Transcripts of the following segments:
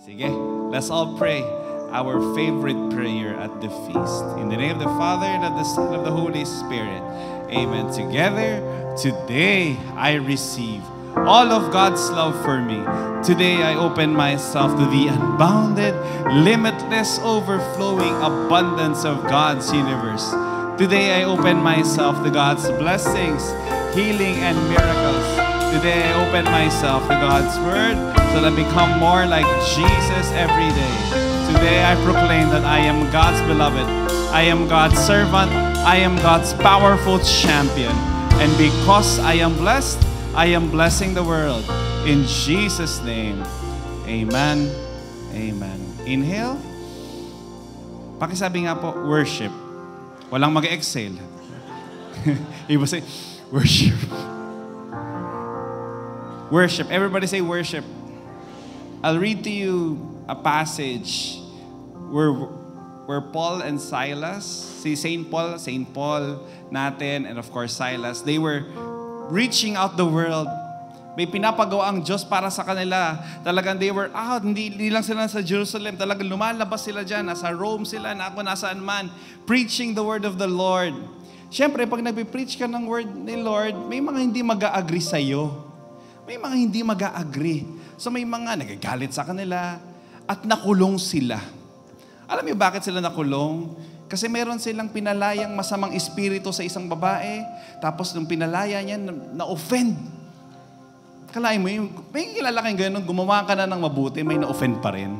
Sige, let's all pray our favorite prayer at the feast. In the name of the Father, and of the Son, and of the Holy Spirit. Amen. Together, today I receive all of God's love for me. Today I open myself to the unbounded, limitless, overflowing abundance of God's universe. Today I open myself to God's blessings, healing, and miracles. Today I open myself to God's word so that I become more like Jesus every day. Today I proclaim that I am God's beloved. I am God's servant. I am God's powerful champion. And because I am blessed, I am blessing the world. In Jesus' name, amen, amen. Inhale. Pakisabi nga po, worship. Walang mag-exhale. Iba say, worship. Worship. Everybody say worship. I'll read to you a passage where Paul and Silas, si Saint Paul natin, and of course Silas, they were reaching out the world. May pinapagawa ang Diyos para sa kanila. Talagang they were out. Hindi lang sila sa Jerusalem. Talagang lumalabas sila dyan. Nasa Rome sila, na ako nasaan man. Preaching the word of the Lord. Siyempre, pag nagpipreach ka ng word ni Lord, may mga hindi mag-a-agree sa'yo. May mga hindi mag-a-agree. So may mga nagagalit sa kanila at nakulong sila. Alam niyo bakit sila nakulong? Kasi meron silang pinalayang masamang espiritu sa isang babae, tapos nung pinalaya niya, na-offend. Kalahin mo, may kilala kayong gano'n, gumawa ka na ng mabuti, may na-offend pa rin.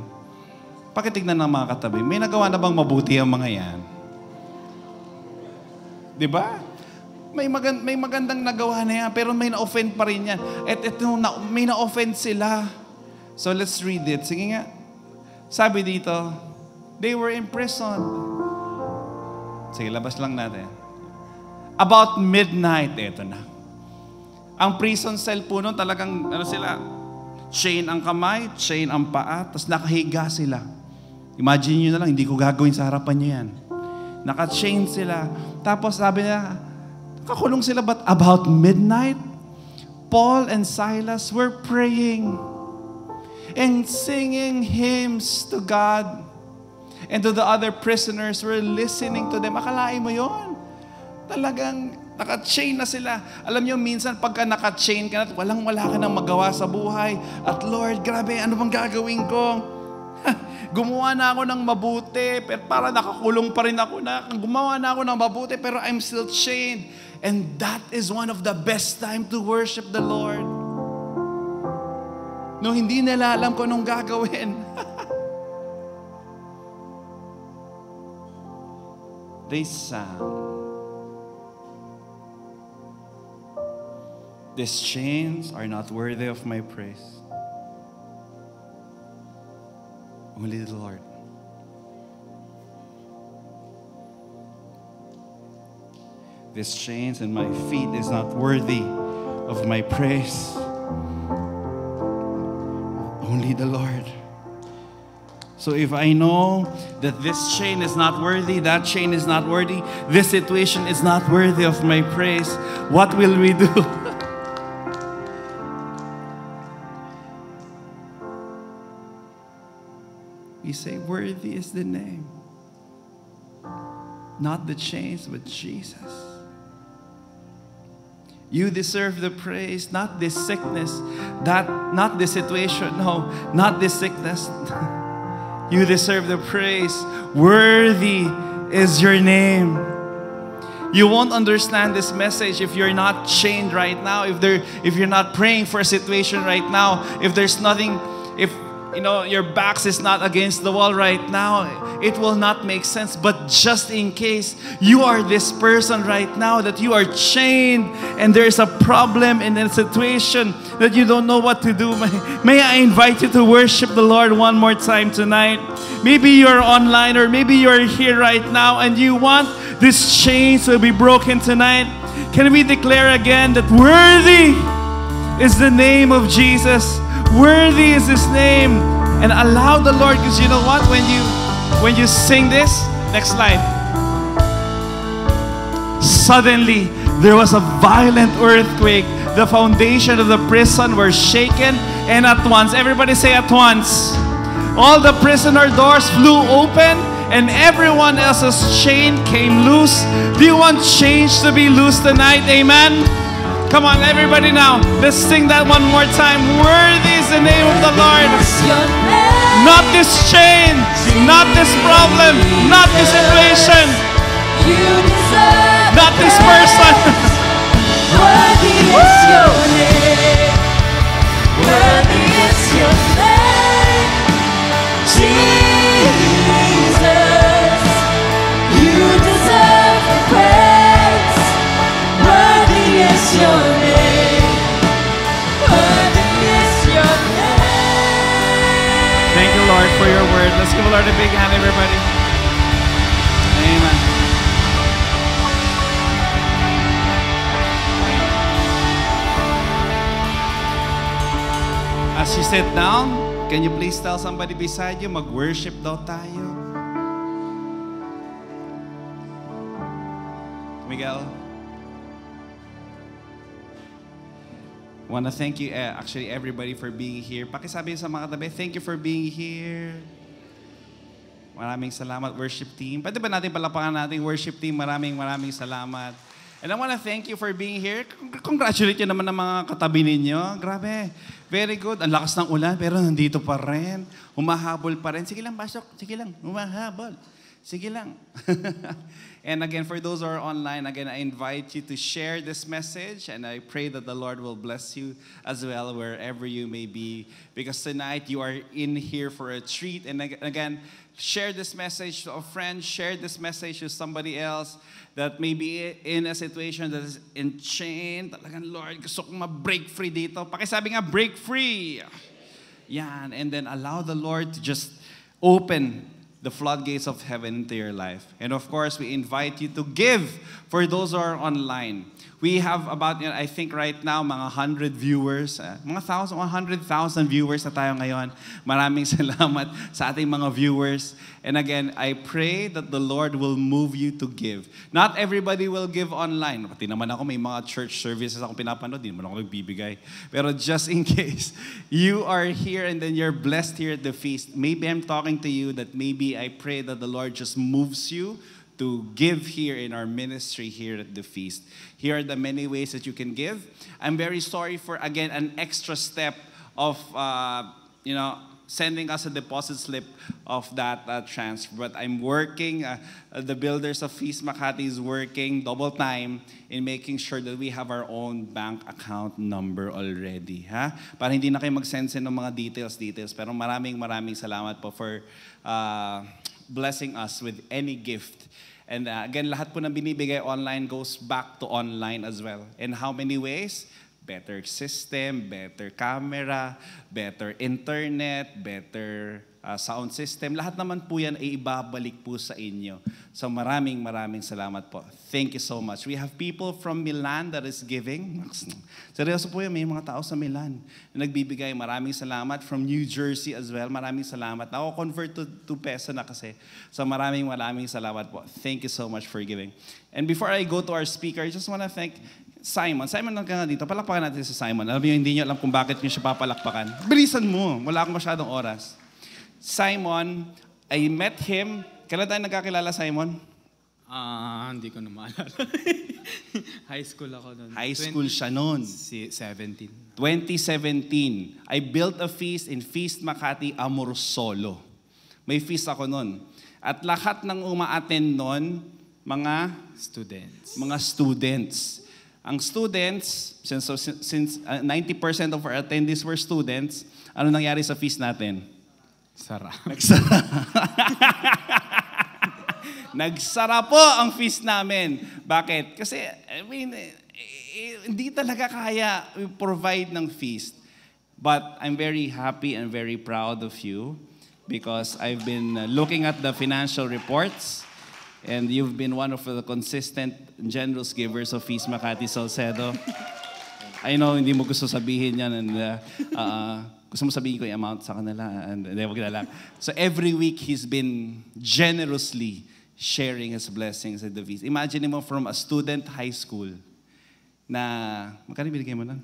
Pakitignan ng mga katabi, may nagawa na bang mabuti ang mga yan? Diba? May magandang nagawa na yan, pero may na-offend pa rin yan. At may na-offend sila. So let's read it. Sige nga. Sabi dito, they were in prison. Sige, labas lang natin. About midnight, eto na. Ang prison cell po nun, talagang, chain ang kamay, chain ang paa, tapos nakahiga sila. Imagine nyo na lang, hindi ko gagawin sa harapan nyo yan. Naka-chain sila. Tapos sabi niya, kakulong sila, but about midnight, Paul and Silas were praying and singing hymns to God. And to the other prisoners were listening to them. Akalain mo yon? Talagang naka-chain na sila. Alam niyo, minsan pagka naka-chain ka na, wala ka nang magawa sa buhay. At Lord, grabe, ano bang gagawin ko? Gumawa na ako ng mabuti, pero para nakakulong pa rin ako na. Gumawa na ako ng mabuti, pero I'm still chained. And that is one of the best time to worship the Lord. No, hindi nila alam kung anong gagawin. They sang. These chains are not worthy of my praise. Only the Lord. These chains and my feet is not worthy of my praise. Only the Lord. So if I know that this chain is not worthy, that chain is not worthy, this situation is not worthy of my praise, what will we do? We say, worthy is the name. Not the chains, but Jesus. You deserve the praise, not this sickness, not this situation, no, not this sickness. You deserve the praise. Worthy is your name. You won't understand this message if you're not chained right now, if you're not praying for a situation right now, if there's nothing, if your back is not against the wall right now, it will not make sense. But just in case you are this person right now that you are chained and there's a problem in a situation that you don't know what to do, may I invite you to worship the Lord one more time tonight. Maybe you're online or maybe you're here right now and you want this chain to be broken tonight. Can we declare again that worthy is the name of Jesus? Worthy is His name. And allow the Lord, because you know what? When you sing this, next slide. Suddenly, there was a violent earthquake. The foundation of the prison were shaken, and at once, everybody say at once. All the prisoner doors flew open and everyone else's chain came loose. Do you want change to be loose tonight? Amen? Come on, everybody now. Let's sing that one more time. Worthy is the name of the Lord. Not this chain, not this problem, not this situation, not this person. Worthy is your name. Worthy is your name. Jesus, you deserve the praise. Worthy is your name. Worthy is your name. Thank you, Lord, for your word. Let's give the Lord a big hand, everybody. Amen. As you sit down, can you please tell somebody beside you, mag-worship daw tayo? Miguel? I want to thank you, actually, everybody for being here. Pakisabi sa mga katabi, thank you for being here. Maraming salamat, worship team. Pwede ba natin palapakan natin, worship team? Maraming salamat. And I want to thank you for being here. Congratulate nyo naman ng mga katabi ninyo. Grabe. Very good. Ang lakas ng ulan, pero nandito pa rin. Humahabol pa rin. Sige lang, pasok. Sige lang. Humahabol. Sige lang. And again, for those who are online, again, I invite you to share this message. And I pray that the Lord will bless you as well wherever you may be. Because tonight, you are in here for a treat. And again, share this message to a friend. Share this message to somebody else that may be in a situation that is enchained. Talagang, Lord, gusto kong ma-break free dito. Pakisabi nga, break free. Yan. And then allow the Lord to just open the floodgates of heaven into your life. And of course, we invite you to give for those who are online. We have about, I think right now, mga 100 viewers, mga 100,000 viewers na tayo ngayon. Maraming salamat sa ating mga viewers. And again, I pray that the Lord will move you to give. Not everybody will give online. Pati naman ako, may mga church services akong pinapanood, di naman ako nagbibigay. Pero just in case you are here and then you're blessed here at the feast, maybe I'm talking to you that maybe I pray that the Lord just moves you to give here in our ministry here at the feast. Here are the many ways that you can give. I'm very sorry for, again, an extra step of, sending us a deposit slip of that transfer. But I'm working, the builders of Feast Makati is working double time in making sure that we have our own bank account number already. Ha? Para hindi na kayo mag-send ng mga details. Pero maraming salamat po for blessing us with any gift. And again, lahat po na binibigay online goes back to online as well. And how many ways? Better system, better camera, better internet, better sound system. Lahat naman po yan ay ibabalik po sa inyo. So maraming salamat po. Thank you so much. We have people from Milan that is giving. Seryoso po yan, may mga tao sa Milan na nagbibigay. Maraming salamat. From New Jersey as well. Maraming salamat. Ako convert to peso na kasi. So maraming salamat po. Thank you so much for giving. And before I go to our speaker, I just want to thank Simon. Simon, lang ka nga dito. Palakpakan natin si Simon. Alam niyo, hindi niyo alam kung bakit niyo siya papalakpakan. Bilisan mo. Wala akong masyadong oras. Simon, I met him. Kailan tayo nagkakilala, Simon? Hindi ko na maalala. High school ako noon. High school siya noon. 2017. 2017. I built a feast in Feast Makati, Amorsolo. May feast ako noon. At lahat ng uma-attend noon, mga students. Ang students, since 90% of our attendees were students, ano nangyari sa feast natin? Sara. Nagsara. Nagsara po ang feast namin. Bakit? Kasi, hindi talaga kaya provide ng feast. But I'm very happy and very proud of you because I've been looking at the financial reports and you've been one of the consistent generous givers of Feast Makati Salcedo. I know, hindi mo gusto sabihin yan and gusto mo sabihin ko yung amount sa kanila. And wag na lang. So every week, he's been generously sharing his blessings at the feast. Imagine mo from a student high school na, magkano binigay mo nun?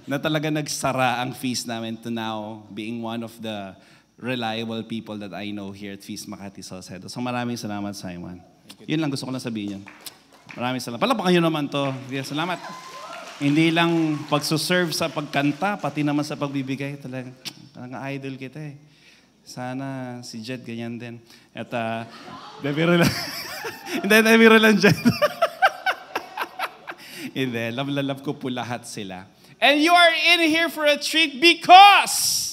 na talaga nagsara ang feast namin to now being one of the reliable people that I know here at Feast Makati Salcedo. So maraming salamat, Simon. Yun lang gusto ko lang sabihin yun. Maraming salamat. Palapakan nyo naman to. Yeah, salamat. Hindi lang pagsuserve sa pagkanta, pati naman sa pagbibigay. Talagang idol kita eh. Sana si Jed ganyan din. At, biro lang. Hindi, biro lang, Jed. Hindi, love ko po lahat sila. And you are in here for a treat because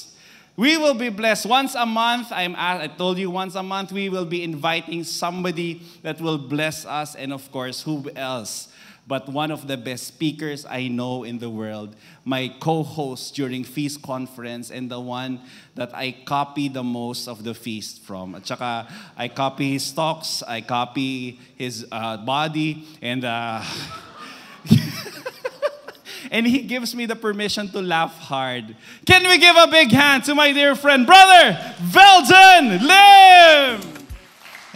we will be blessed. Once a month, I told you once a month, we will be inviting somebody that will bless us. And of course, who else but one of the best speakers I know in the world, my co-host during Feast Conference and the one that I copy the most of the feast from. At saka, I copy his talks, I copy his body, and and he gives me the permission to laugh hard. Can we give a big hand to my dear friend, Brother Veldon Lim?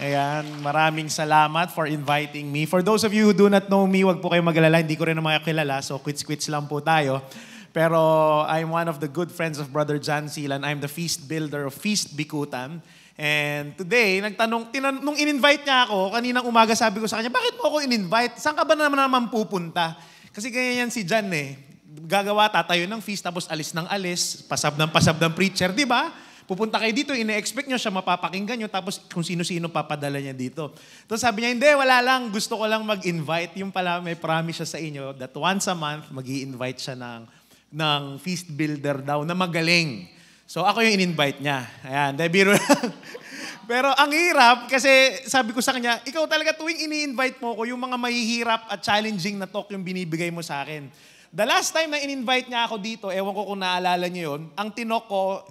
Ayan, maraming salamat for inviting me. For those of you who do not know me, wag po kayong mag-alala, hindi ko rin naman kilala, so quits-quits lang po tayo. Pero I'm one of the good friends of Brother John Silan. I'm the feast builder of Feast Bikutan. And today, nung in-invite niya ako, kaninang umaga sabi ko sa kanya, bakit mo ako in-invite? Saan ka ba naman pupunta? Kasi ganyan si John eh. Gagawa, tatayo ng feast, tapos alis ng alis, pasab ng preacher, di ba? Pupunta kayo dito, ine-expect nyo siya, mapapakinggan nyo, tapos kung sino-sino papadala niya dito. Tapos sabi niya, hindi, wala lang, gusto ko lang mag-invite. Yung pala, may promise siya sa inyo that once a month, mag-i-invite siya ng feast builder daw na magaling. So ako yung in-invite niya. Ayan, biro lang. Pero ang hirap, kasi sabi ko sa kanya, ikaw talaga tuwing ini-invite mo ko, yung mga mahihirap at challenging na talk yung binibigay mo sa akin. The last time na in-invite niya ako dito, ewan ko kung naalala niyo yun, ang tinok ko,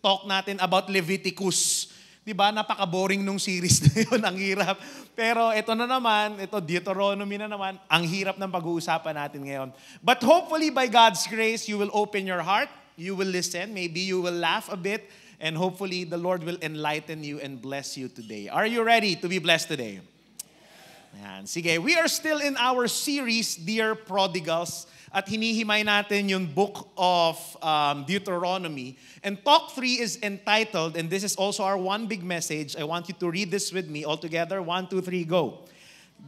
talk natin about Leviticus. Diba? Napaka-boring nung series na yun, ang hirap. Pero ito na naman, ito Deuteronomy na naman, ang hirap ng pag-uusapan natin ngayon. But hopefully by God's grace, you will open your heart, you will listen, maybe you will laugh a bit, and hopefully the Lord will enlighten you and bless you today. Are you ready to be blessed today? Ayan. Sige, we are still in our series, Dear Prodigals, at hinihimay natin yung book of Deuteronomy. And talk 3 is entitled, and this is also our one big message. I want you to read this with me all together. 1, 2, 3, go.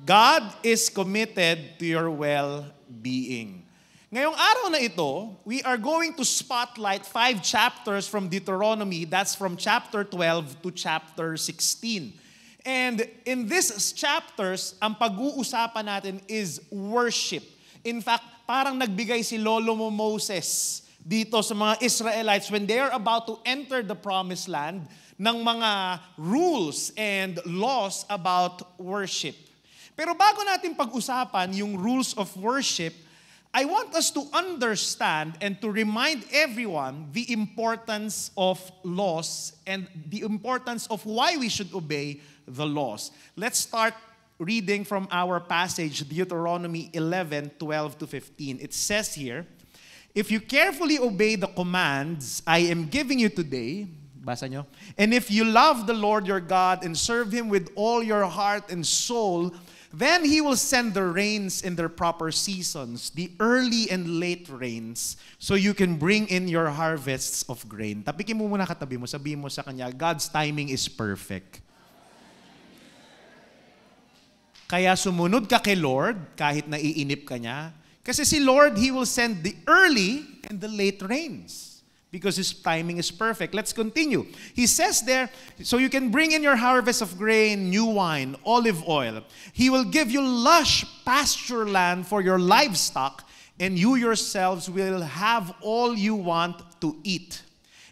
God is committed to your well-being. Ngayong araw na ito, we are going to spotlight 5 chapters from Deuteronomy. That's from chapter 12 to chapter 16. And in these chapters, ang pag-uusapan natin is worship. In fact, parang nagbigay si Lolo mo Moses dito sa mga Israelites when they are about to enter the promised land ng mga rules and laws about worship. Pero bago natin pag-usapan yung rules of worship, I want us to understand and to remind everyone the importance of laws and the importance of why we should obey the laws. Let's start reading from our passage, Deuteronomy 11, 12 to 15. It says here, if you carefully obey the commands I am giving you today, basa nyo, and if you love the Lord your God and serve Him with all your heart and soul, then He will send the rains in their proper seasons, the early and late rains, so you can bring in your harvests of grain. Tapikin mo muna katabi mo, sabihin mo sa kanya, God's timing is perfect. Kaya sumunod ka kay Lord, kahit naiinip ka niya, kasi si Lord, He will send the early and the late rains. Because His timing is perfect. Let's continue. He says there, so you can bring in your harvest of grain, new wine, olive oil. He will give you lush pasture land for your livestock, and you yourselves will have all you want to eat.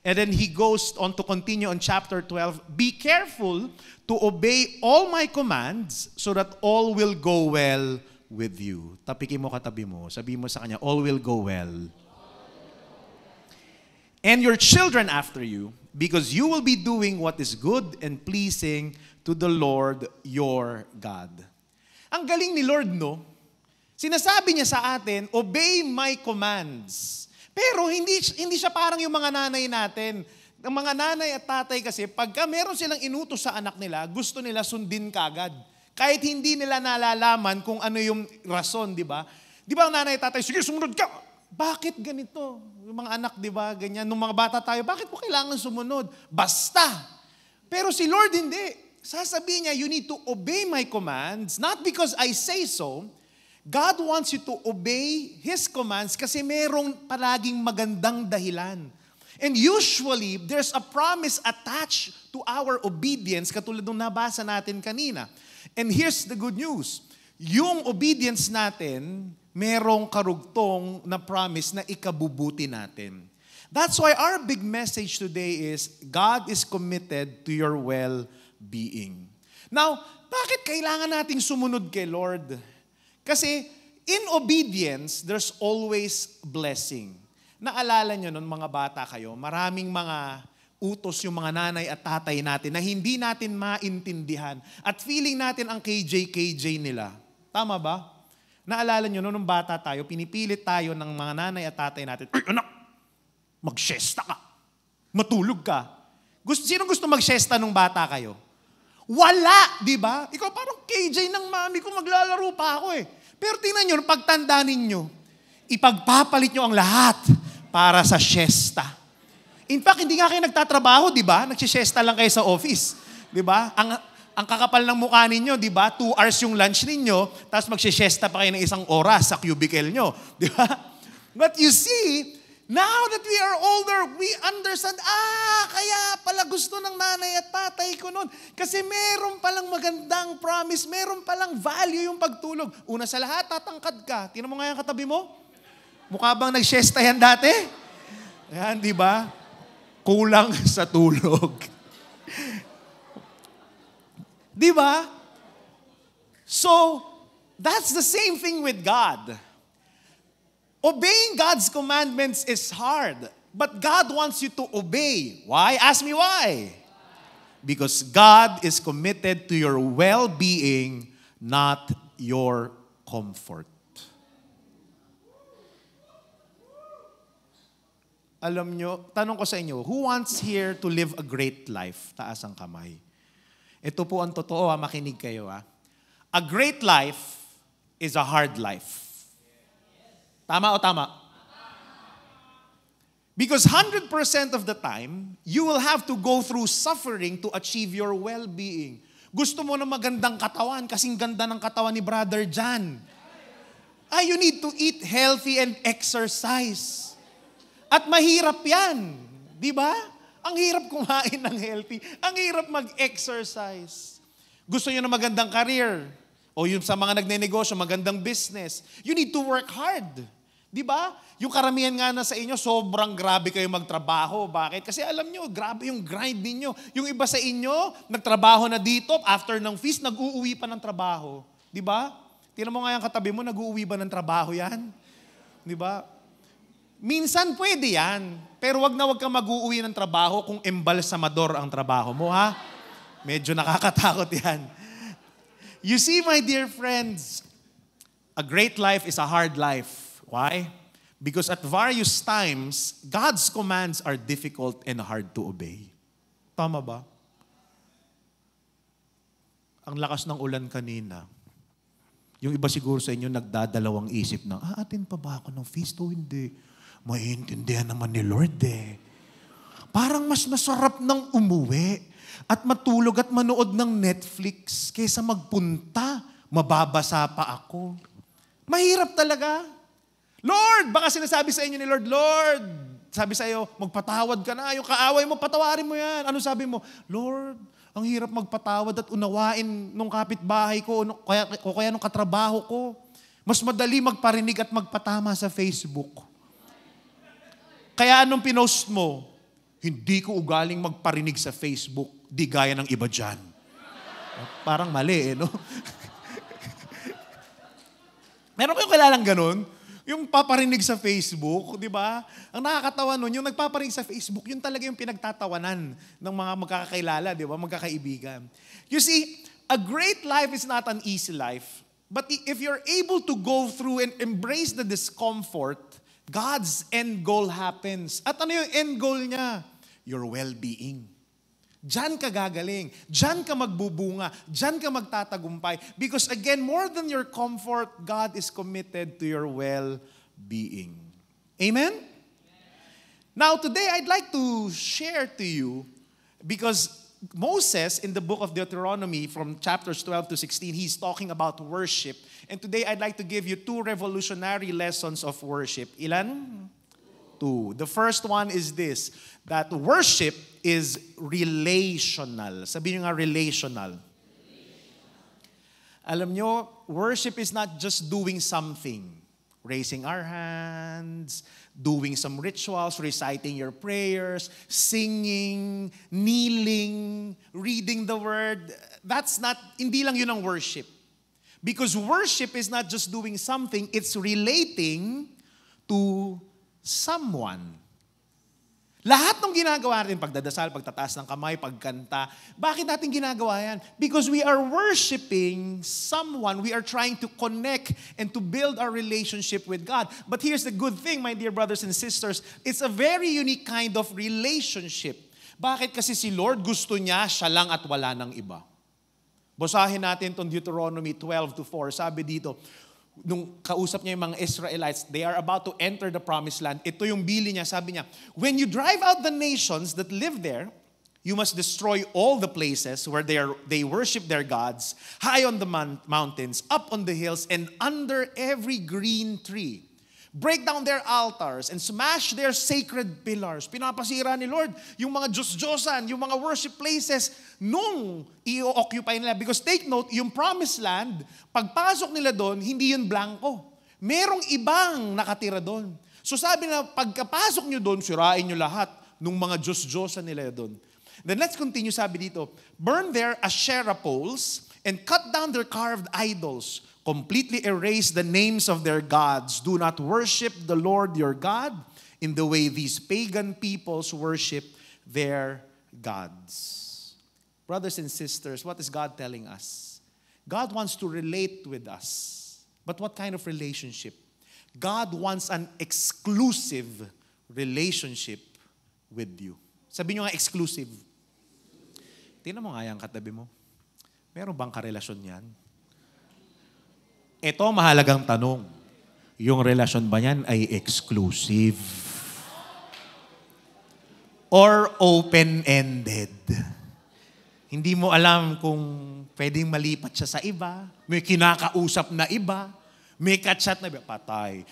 And then he goes on to continue on chapter 12. Be careful to obey all my commands so that all will go well with you. Tapikin mo katabi mo. Sabi mo sa kanya, all will go well. And your children after you, because you will be doing what is good and pleasing to the Lord your God. Ang galing ni Lord, no? Sinasabi niya sa atin, obey my commands. Pero hindi siya parang yung mga nanay natin. Ang mga nanay at tatay kasi, pagka meron silang inutos sa anak nila, gusto nila sundin kagad. Kahit hindi nila nalalaman kung ano yung rason, di ba? Di ba ang nanay at tatay, sige, sumunod ka! Bakit ganito? Yung mga anak, di ba, ganyan. Nung mga bata tayo, bakit mo kailangan sumunod? Basta. Pero si Lord hindi. Sasabihin niya, you need to obey my commands, not because I say so. God wants you to obey His commands kasi merong palaging magandang dahilan. And usually, there's a promise attached to our obedience, katulad nung nabasa natin kanina. And here's the good news. Yung obedience natin, merong karugtong na promise na ikabubuti natin. That's why our big message today is, God is committed to your well-being. Now, bakit kailangan nating sumunod kay Lord? Kasi in obedience, there's always blessing. Naalala nyo nun mga bata kayo, maraming mga utos yung mga nanay at tatay natin na hindi natin maintindihan at feeling natin ang KJ nila. Tama ba? Naalala nyo nung bata tayo, pinipilit tayo ng mga nanay at tatay natin, "Ay anak, mag-siesta ka. Matulog ka." Sino gusto mag-siesta nung bata kayo? Wala, di ba? Ikaw parang KJ ng mami ko, maglalaro pa ako eh. Pero tingnan nyo, pagtanda ninyo, ipagpapalit nyo ang lahat para sa siesta. In fact, hindi nga kayo nagtatrabaho, di ba? Nagsisiesta lang kayo sa office. Di ba? Ang kakapal ng mukha ninyo, di ba? 2 hours yung lunch ninyo, tapos magsisiesta pa kayo ng 1 oras sa cubicle nyo. Di ba? But you see, now that we are older, we understand, kaya pala gusto ng nanay at tatay ko noon. Kasi meron palang magandang promise, meron palang value yung pagtulog. Una sa lahat, tatangkad ka. Tingnan mo nga yung katabi mo. Mukha bang nag-siesta yan dati? Yan, di ba? Kulang sa tulog. Di ba? So, that's the same thing with God. Obeying God's commandments is hard, but God wants you to obey. Why? Ask me why. Because God is committed to your well-being, not your comfort. Alam nyo, tanong ko sa inyo, who wants here to live a great life? Taas ang kamay. Ito po ang totoo, makinig kayo. A great life is a hard life. Tama o tama? Because 100% of the time, you will have to go through suffering to achieve your well-being. Gusto mo ng magandang katawan, kasing ganda ng katawan ni Brother John. You need to eat healthy and exercise. At mahirap yan. Di ba? Ang hirap kumain ng healthy. Ang hirap mag-exercise. Gusto nyo ng magandang career. O yung sa mga nagnenegosyo, magandang business. You need to work hard. Di ba? Yung karamihan nga na sa inyo, sobrang grabe kayo magtrabaho. Bakit? Kasi alam nyo, grabe yung grind ninyo. Yung iba sa inyo, nagtrabaho na dito, after ng feast, nag-uuwi pa ng trabaho. Di ba? Tingnan mo nga yung katabi mo, nag-uuwi ba ng trabaho yan? Di ba? Minsan pwede yan, pero wag kang mag-uuwi ng trabaho kung embalsamador ang trabaho mo, ha? Medyo nakakatakot yan. You see, my dear friends, a great life is a hard life. Why? Because at various times, God's commands are difficult and hard to obey. Tama ba? Ang lakas ng ulan kanina. Yung iba siguro sa inyo nagdadalawang isip na, atin pa ba ako ng feast o hindi? Maiintindihan naman ni Lord eh. Parang mas masarap nang umuwi at matulog at manood ng Netflix kaysa magpunta, mababasa pa ako. Mahirap talaga. Lord, baka sinasabi sa inyo ni Lord, Lord, sabi sa iyo, magpatawad ka na. Yung kaaway mo, patawarin mo yan. Ano sabi mo? Lord, ang hirap magpatawad at unawain nung kapitbahay ko, kaya nung katrabaho ko. Mas madali magparinig at magpatama sa Facebook. Kaya anong pinost mo? Hindi ko ugaling magparinig sa Facebook, di gaya ng iba dyan. Parang mali no? Meron kayong kilalang ganun? Yung paparinig sa Facebook, di ba? Ang nakakatawa nun, yung nagpaparinig sa Facebook, yun talaga yung pinagtatawanan ng mga magkakakilala, di ba? Magkakaibigan. You see, a great life is not an easy life. But if you're able to go through and embrace the discomfort, God's end goal happens. At ano yung end goal niya? Your well-being. Diyan ka gagaling. Diyan ka magbubunga. Diyan ka magtatagumpay. Because again, more than your comfort, God is committed to your well-being. Amen? Now, today, I'd like to share to you, because Moses, in the book of Deuteronomy, from chapters 12 to 16, he's talking about worship. And today, I'd like to give you 2 revolutionary lessons of worship. Ilan? 2. The first one is this, that worship is relational. Sabihin nyo nga, relational. Alam nyo, worship is not just doing something. Raising our hands, doing some rituals, reciting your prayers, singing, kneeling, reading the word. That's not, hindi lang yun ang worship. Because worship is not just doing something, it's relating to someone. Lahat ng ginagawa natin, pagdadasal, pagtataas ng kamay, pagkanta, bakit natin ginagawa yan? Because we are worshiping someone. We are trying to connect and to build our relationship with God. But here's the good thing, my dear brothers and sisters, it's a very unique kind of relationship. Bakit? Kasi si Lord gusto niya, siya lang at wala ng iba. Basahin natin itong Deuteronomy 12:4. Sabi dito, nung kausap niya yung mga Israelites, they are about to enter the promised land. Ito yung bili niya, sabi niya, when you drive out the nations that live there, you must destroy all the places where they worship their gods, high on the mountains, up on the hills, and under every green tree. Break down their altars and smash their sacred pillars. Pinapasira ni Lord yung mga Diyos-Diyosan, yung mga worship places nung i-occupy nila. Because take note, yung promised land, pagpasok nila doon, hindi yun blanco. Merong ibang nakatira doon. So sabi na, pagkapasok nyo doon, sirain nyo lahat nung mga Diyos-Diyosan nila doon. Then let's continue, sabi dito, burn their Asherah poles and cut down their carved idols. Completely erase the names of their gods. Do not worship the Lord your God in the way these pagan peoples worship their gods. Brothers and sisters, what is God telling us? God wants to relate with us. But what kind of relationship? God wants an exclusive relationship with you. Sabi nyo nga, exclusive. Tingnan mo nga yung katabi mo. Meron bang karelasyon yan? Ito, mahalagang tanong. Yung relasyon ba niyan ay exclusive? Or open-ended? Hindi mo alam kung pwedeng malipat siya sa iba, may kinakausap na iba, may kachat na iba, patay.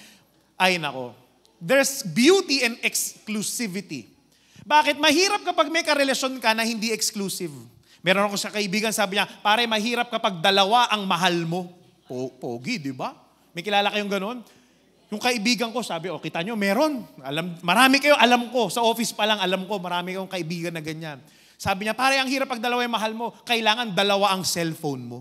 Ay nako, there's beauty and exclusivity. Bakit? Mahirap kapag may karelasyon ka na hindi exclusive. Meron ako sa kaibigan, sabi niya, pare, mahirap kapag dalawa ang mahal mo. Pogi, di ba? May kilala kayong ganon? Yung kaibigan ko, sabi, kita nyo, meron. Marami kayo, alam ko. Sa office pa lang, alam ko, marami kayong kaibigan na ganyan. Sabi niya, pare, ang hirap pag dalawa yung mahal mo. Kailangan dalawa ang cellphone mo.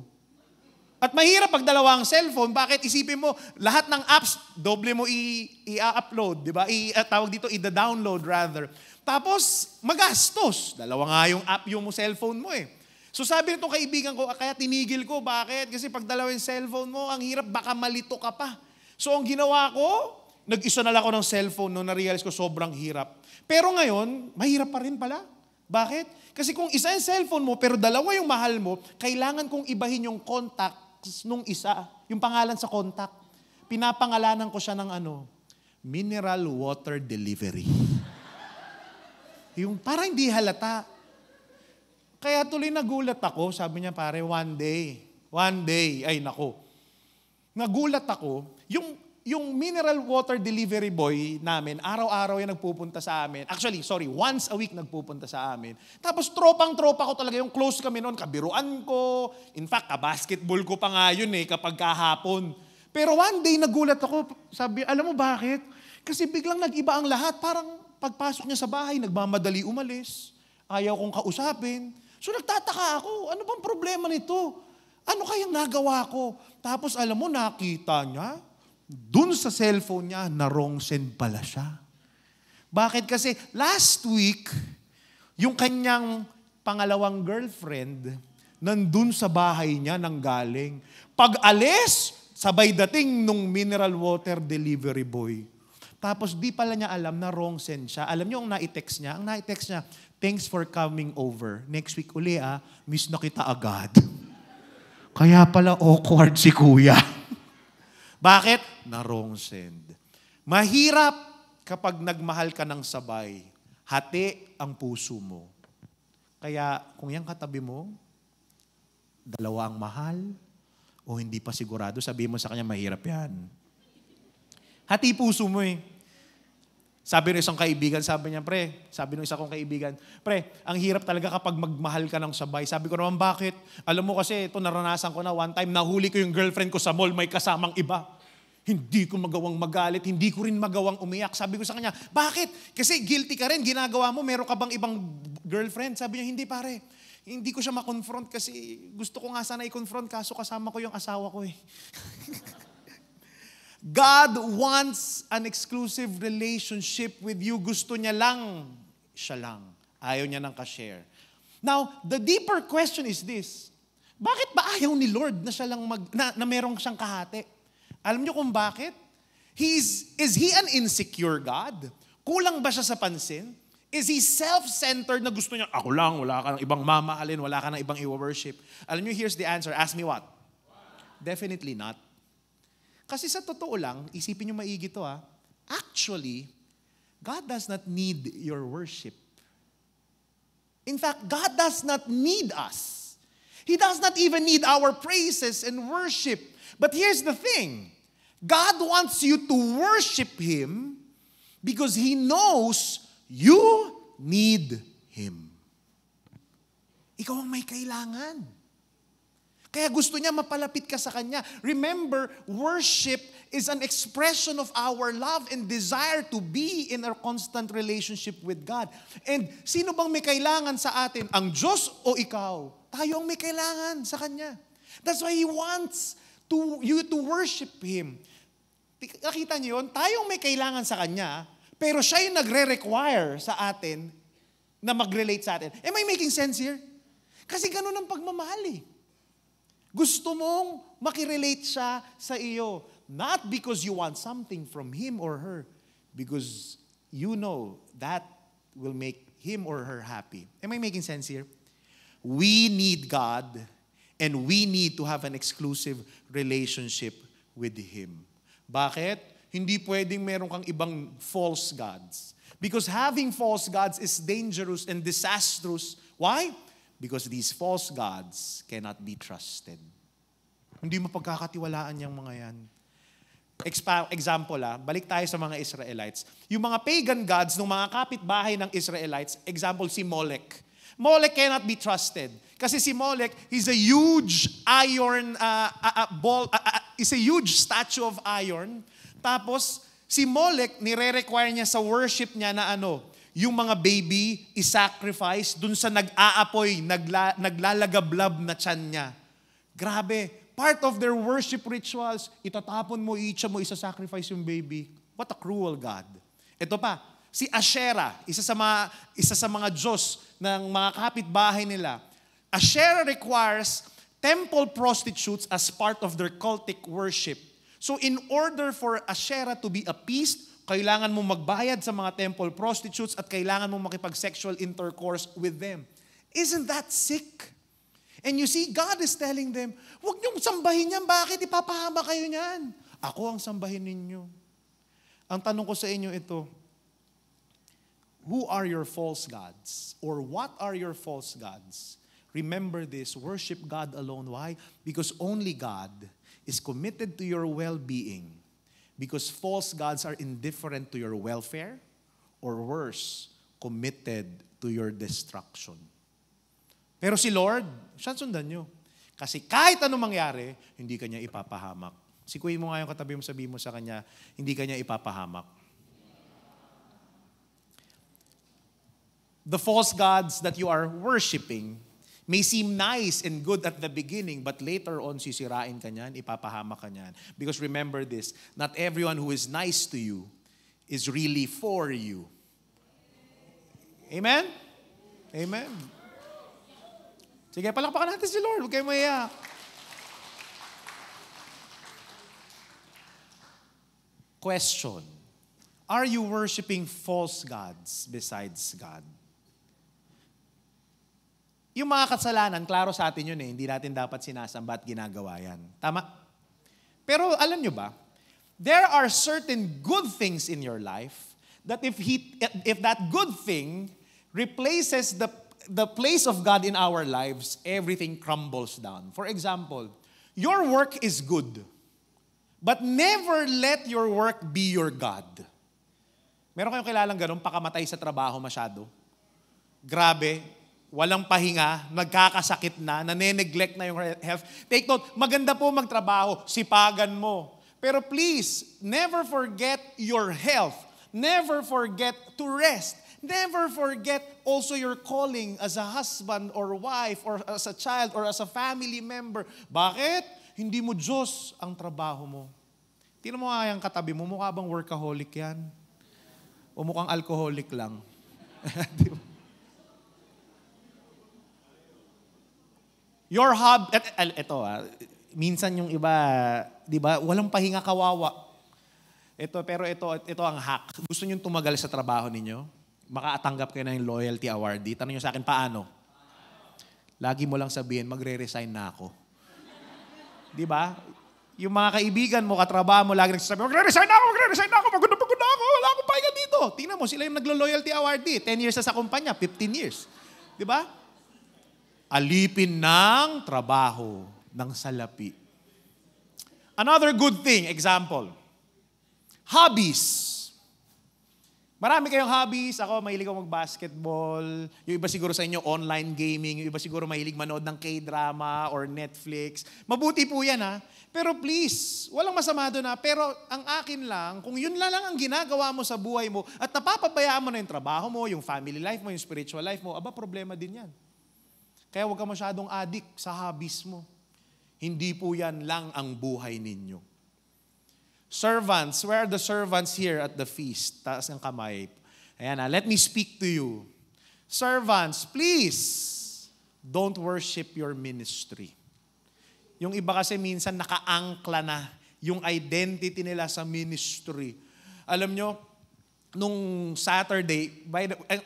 At mahirap pag dalawa ang cellphone. Bakit? Isipin mo, lahat ng apps, doble mo i-upload, di ba? Tawag dito, i-download rather. Tapos, magastos. Dalawa nga yung app yung cellphone mo eh. So sabi nito kaibigan ko, kaya tinigil ko. Bakit? Kasi pag dalawa yung cellphone mo, ang hirap, baka malito ka pa. So ang ginawa ko, nag-isa na lang ako ng cellphone nung na-realize ko sobrang hirap. Pero ngayon, mahirap pa rin pala. Bakit? Kasi kung isa yung cellphone mo, pero dalawa yung mahal mo, kailangan kong ibahin yung contacts nung isa, yung pangalan sa contact. Pinapangalanan ko siya ng mineral water delivery. Yung parang hindi halata. Kaya tuloy nagulat ako, sabi niya pare, one day, ay nako. Nagulat ako, yung mineral water delivery boy namin, araw-araw yan nagpupunta sa amin. Actually, once a week nagpupunta sa amin. Tapos tropang-tropa ko talaga, yung close kami noon, kabiruan ko. In fact, kabasketball ko pa nga yun kapag kahapon. Pero one day nagulat ako, sabi, alam mo bakit? Kasi biglang nag-iba ang lahat, parang pagpasok niya sa bahay, nagmamadali umalis. Ayaw kong kausapin. So nagtataka ako, ano bang problema nito? Ano kayang nagawa ko? Tapos alam mo, nakita niya, dun sa cellphone niya, na wrong send pala siya. Bakit? Kasi last week, yung kanyang pangalawang girlfriend, nandun sa bahay niya nang galing. Pag alis, sabay dating nung mineral water delivery boy. Tapos di pala niya alam na wrong send siya. Alam niyo ang na-text niya? Ang na-text niya, thanks for coming over. Next week uli miss na kita agad. Kaya pala awkward si kuya. Bakit? Na wrong send. Mahirap kapag nagmahal ka ng sabay, hati ang puso mo. Kaya kung yung katabi mo, dalawa ang mahal, o hindi pa sigurado, sabihin mo sa kanya, mahirap yan. Hati puso mo eh. Sabi ng isang kaibigan, sabi ng isa kong kaibigan, pre, ang hirap talaga kapag magmahal ka ng sabay. Sabi ko naman, bakit? Alam mo kasi, ito naranasan ko na one time, nahuli ko yung girlfriend ko sa mall, may kasamang iba. Hindi ko magawang magalit, hindi ko rin magawang umiyak. Sabi ko sa kanya, bakit? Kasi guilty ka rin, ginagawa mo, meron ka bang ibang girlfriend? Sabi niya, hindi pare. Hindi ko siya makonfront kasi gusto ko nga sana i-confront, kaso kasama ko yung asawa ko eh. God wants an exclusive relationship with you. Gusto niya lang, siya lang. Ayaw niya nang ka-share. Now, the deeper question is this. Bakit ba ayaw ni Lord na siya lang na merong siyang kahati? Alam niyo kung bakit? Is He an insecure God? Kulang ba siya sa pansin? Is He self-centered na gusto niya, ako lang, wala ka ng ibang mamahalin, wala ka ng ibang i-worship? Alam niyo, here's the answer. Ask me what? Definitely not. Kasi sa totoo lang, isipin niyo maigi to actually, God does not need your worship. In fact, God does not need us. He does not even need our praises and worship. But here's the thing. God wants you to worship Him because He knows you need Him. Ikaw ang may kailangan. Kaya gusto niya mapalapit ka sa Kanya. Remember, worship is an expression of our love and desire to be in a constant relationship with God. And sino bang may kailangan sa atin? Ang Diyos o ikaw? Tayo ang may kailangan sa Kanya. That's why He wants you to worship Him. Nakita niyo yun? Tayong may kailangan sa Kanya, pero siya yung nagre-require sa atin na mag-relate sa atin. Am I making sense here? Kasi ganun ang pagmamahal eh. Gusto mong makirelate siya sa iyo. Not because you want something from him or her, because you know that will make him or her happy. Am I making sense here? We need God, and we need to have an exclusive relationship with Him. Bakit? Hindi pwedeng meron kang ibang false gods. Because having false gods is dangerous and disastrous. Why? Because these false gods cannot be trusted. Hindi mo pagkakatiwalaan yung mga yan. Example balik tayo sa mga Israelites. Yung mga pagan gods ng mga kapitbahay ng Israelites, example si Molech. Molech cannot be trusted. Kasi si Molech is a huge iron is a huge statue of iron. Tapos, si Molech, nire-require niya sa worship niya na yung mga baby, i-sacrifice dun sa nag-aapoy, naglalagablab na tiyan niya. Grabe, part of their worship rituals, itatapon mo, isa-sacrifice yung baby. What a cruel God. Ito pa, si Asherah, isa sa mga Diyos ng mga kapitbahay nila. Asherah requires temple prostitutes as part of their cultic worship. So in order for Asherah to be appeased, kailangan mo magbayad sa mga temple prostitutes at kailangan mo makipag-sexual intercourse with them. Isn't that sick? And you see, God is telling them, huwag niyong sambahin yan. Bakit? Ipapahama kayo niyan. Ako ang sambahin ninyo. Ang tanong ko sa inyo ito, who are your false gods? Or what are your false gods? Remember this, worship God alone. Why? Because only God is committed to your well-being. Because false gods are indifferent to your welfare, or worse, committed to your destruction. Pero si Lord, siya sundan nyo. Kasi kahit ano mangyari, hindi kanya ipapahamak. Sikuyin mo nga yung katabi mo, sabihin mo sa kanya, hindi kanya ipapahamak. The false gods that you are worshiping may seem nice and good at the beginning, but later on, sisirain ka niyan, ipapahamak ka niyan. Because remember this, not everyone who is nice to you is really for you. Amen? Amen. Sige, palakpakan natin si Lord. Huwag kayo maiyak. Question. Are you worshiping false gods besides God? Yung mga kasalanan, klaro sa atin yun hindi natin dapat sinasamba at ginagawa yan. Tama? Pero alam nyo ba, there are certain good things in your life that if that good thing replaces the place of God in our lives, everything crumbles down. For example, your work is good, but never let your work be your God. Meron kayong kilalang ganun, pakamatay sa trabaho masyado? Grabe, walang pahinga, nagkakasakit na, nane-neglect na yung health. Take note, maganda po magtrabaho, sipagan mo. Pero please, never forget your health. Never forget to rest. Never forget also your calling as a husband or wife or as a child or as a family member. Bakit? Hindi mo Diyos ang trabaho mo. Tingnan mo nga yung katabi mo, mukha bang workaholic yan? O mukhang alcoholic lang? Your hobby, minsan yung iba, di ba, walang pahinga, kawawa. Pero ito ang hack. Gusto nyo tumagal sa trabaho ninyo? Makaatanggap kayo ng loyalty awardee. Tanong nyo sa akin, paano? Lagi mo lang sabihin, magre-resign na ako. Di ba? Yung mga kaibigan mo, katrabaho mo, lagi nagsasabi, magre-resign na ako, pagod na ako, wala akong pahinga dito. Tingnan mo, sila yung naglo-loyalty awardee. 10 years na sa kumpanya, 15 years. Di ba? Alipin ng trabaho, ng salapi. Another good thing, example, hobbies. Marami kayong hobbies. Ako, mahilig ako mag-basketball. Yung iba siguro sa inyo, online gaming. Yung iba siguro mahilig manood ng K-drama or Netflix. Mabuti po yan, ha? Pero please, walang masama doon, ha? Pero ang akin lang, kung yun lang ang ginagawa mo sa buhay mo at napapabayaan mo na yung trabaho mo, yung family life mo, yung spiritual life mo, aba, problema din yan. Kaya huwag ka masyadong addict sa hobbies mo. Hindi po yan lang ang buhay ninyo. Servants, where are the servants here at the feast? Taas ng kamay. Ayan na, let me speak to you. Servants, please, don't worship your ministry. Yung iba kasi minsan nakaangkla na yung identity nila sa ministry. Alam nyo, nung Saturday,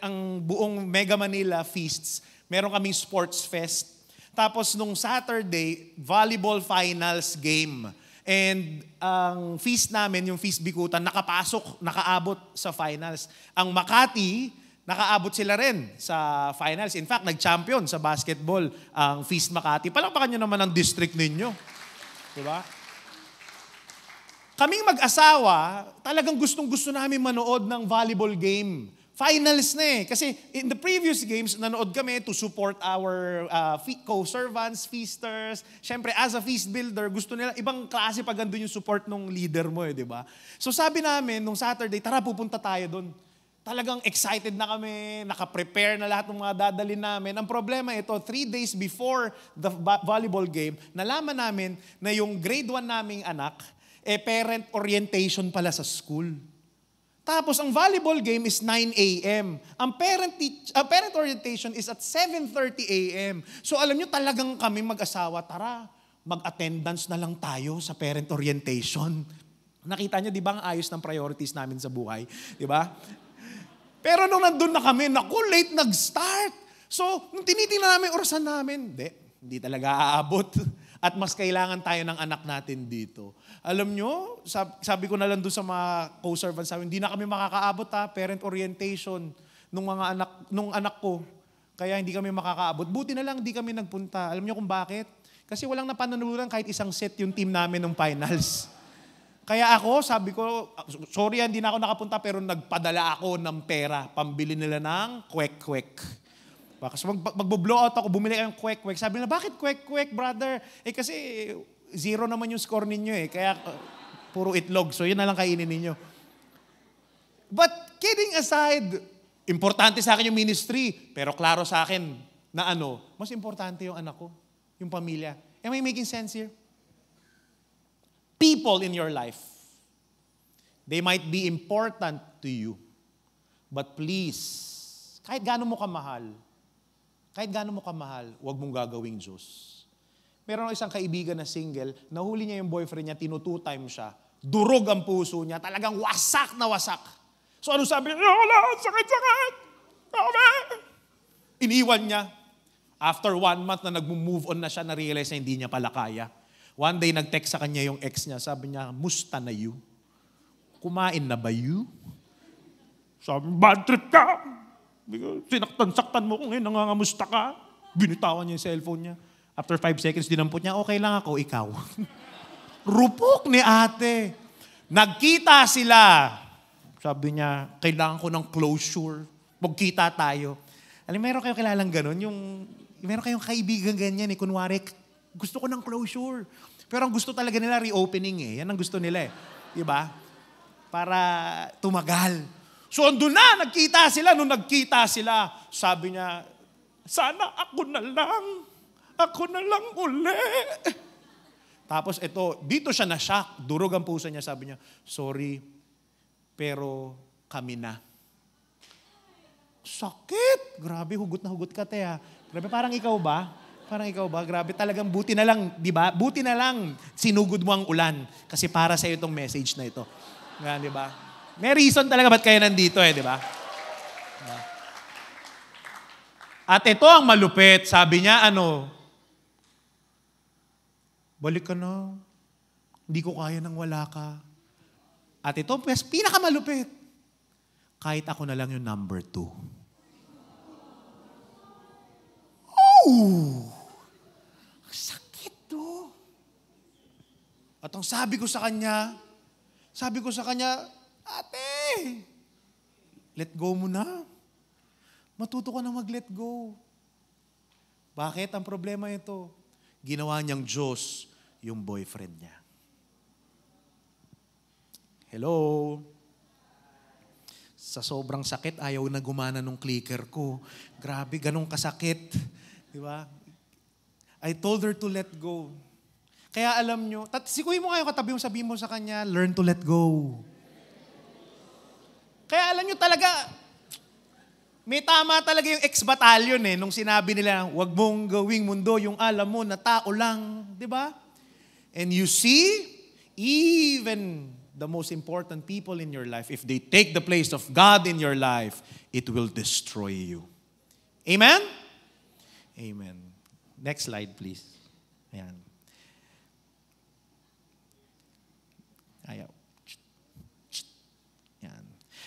ang buong Mega Manila Feasts, meron kaming sports fest. Tapos nung Saturday, volleyball finals game. And ang feast namin, yung feast Bikutan, nakaabot sa finals. Ang Makati, nakaabot sila rin sa finals. In fact, nag-champion sa basketball ang feast Makati. Palakpakan nyo naman ang district ninyo. Diba? Kaming mag-asawa, talagang gustong-gusto namin manood ng volleyball game. Finals na eh. Kasi in the previous games, nanood kami to support our co-servants, feasters. Siyempre, as a feast builder, gusto nila, ibang klase pag andun yung support ng leader mo eh, di ba? So sabi namin, nung Saturday, tara pupunta tayo doon. Talagang excited na kami, nakaprepare na lahat ng mga dadalhin namin. Ang problema ito, 3 days before the volleyball game, nalaman namin na yung grade 1 naming anak, parent orientation pala sa school. Tapos, ang volleyball game is 9 a.m. Ang parent orientation is at 7:30 a.m. So, alam nyo, talagang kami mag-asawa, tara, mag-attendance na lang tayo sa parent orientation. Nakita nyo, di ba, ang ayos ng priorities namin sa buhay? Di ba? Pero nung nandun na kami, naku, late nag-start. So, nung tinitingnan namin orasan namin, hindi talaga aabot. At mas kailangan tayo ng anak natin dito. Alam nyo, sabi ko na lang doon sa mga co-servants namin, hindi na kami makakaabot parent orientation nung anak ko. Kaya hindi kami makakaabot. Buti na lang hindi kami nagpunta. Alam nyo kung bakit? Kasi walang napanalunan kahit isang set yung team namin nung finals. Kaya ako, sabi ko, sorry hindi na ako nakapunta pero nagpadala ako ng pera. Pambili nila ng kwek-kwek. Kasi magbo-blow out ako, bumili kayong kwek-kwek. Sabi nila, bakit kwek-kwek, brother? Kasi 0 naman yung score ninyo eh. Kaya puro itlog. So yun na lang kainin ninyo. But kidding aside, importante sa akin yung ministry. Pero klaro sa akin na mas importante yung anak ko, yung pamilya. Am I making sense here? People in your life, they might be important to you. But please, kahit gaano mo kamahal, huwag mong gagawing Diyos. Meron isang kaibigan na single, nahuli niya yung boyfriend niya, tinutu-time siya, durog ang puso niya, talagang wasak na wasak. So ano sabi niya? Wala, sakit-sakit. Iniwan niya. After 1 month na nag-move on na siya, na-realize na hindi niya pala kaya. One day, nag-text sa kanya yung ex niya, sabi niya, musta na you? Kumain na ba you? Sabi, bad trip ka. Sinaktan-saktan mo kung ngayon, nangangamusta ka. Binitawan niya yung cellphone niya. After 5 seconds, dinampot niya, okay lang ako, ikaw. Rupok ni ate. Nagkita sila. Sabi niya, kailangan ko ng closure. Magkita tayo. Alam, meron kayong kilalang ganun? Meron kayong kaibigan ganyan eh. Kunwari, gusto ko ng closure. Pero ang gusto talaga nila, reopening eh. Yan ang gusto nila eh. Diba? Para tumagal. So, andun na, nagkita sila. Nung nagkita sila, sabi niya, sana ako na lang uli. Tapos ito, dito siya na-shock. Durog ang puso niya. Sabi niya, sorry, pero kami na. Sakit! Grabe, hugot na hugot ka, te ha. Grabe, parang ikaw ba? Grabe, talagang buti na lang, di ba? Buti na lang, sinugod mo ang ulan. Kasi para sa iyo itong message na ito. Nga, di ba? May reason talaga ba't kayo nandito di ba? At ito ang malupit. Sabi niya, balik ka na. Hindi ko kaya nang wala ka. At ito, pinakamalupit. Kahit ako na lang yung number 2. Oh! Sakit to. At ang sabi ko sa kanya, ate, let go mo na. Matuto ka na mag-let go. Bakit? Ang problema ito, ginawa niyang Diyos yung boyfriend niya. Hello? Sa sobrang sakit, ayaw na gumana nung clicker ko. Grabe, ganun kasakit. Di ba? I told her to let go. Kaya alam nyo, sikuhin mo ngayon katabi mo, sabihin mo sa kanya, learn to let go. Kaya alam nyo talaga, may tama talaga yung ex-battalion nung sinabi nila, wag mong gawing mundo yung alam mo na tao lang. Di ba? And you see, even the most important people in your life, if they take the place of God in your life, it will destroy you. Amen? Amen. Next slide, please. Ayan. Ayaw. Ayan.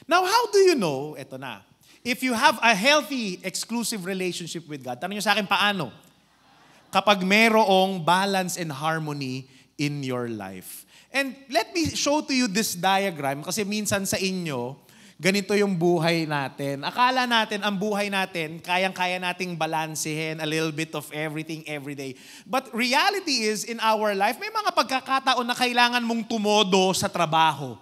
Now, how do you know, eto na, if you have a healthy, exclusive relationship with God? Tanong nyo sa akin, paano? Kapag merong balance and harmony in your life. And let me show to you this diagram kasi minsan sa inyo, ganito yung buhay natin. Akala natin, ang buhay natin, kayang-kaya nating balansehin a little bit of everything every day. But reality is, in our life, may mga pagkakataon na kailangan mong tumodo sa trabaho.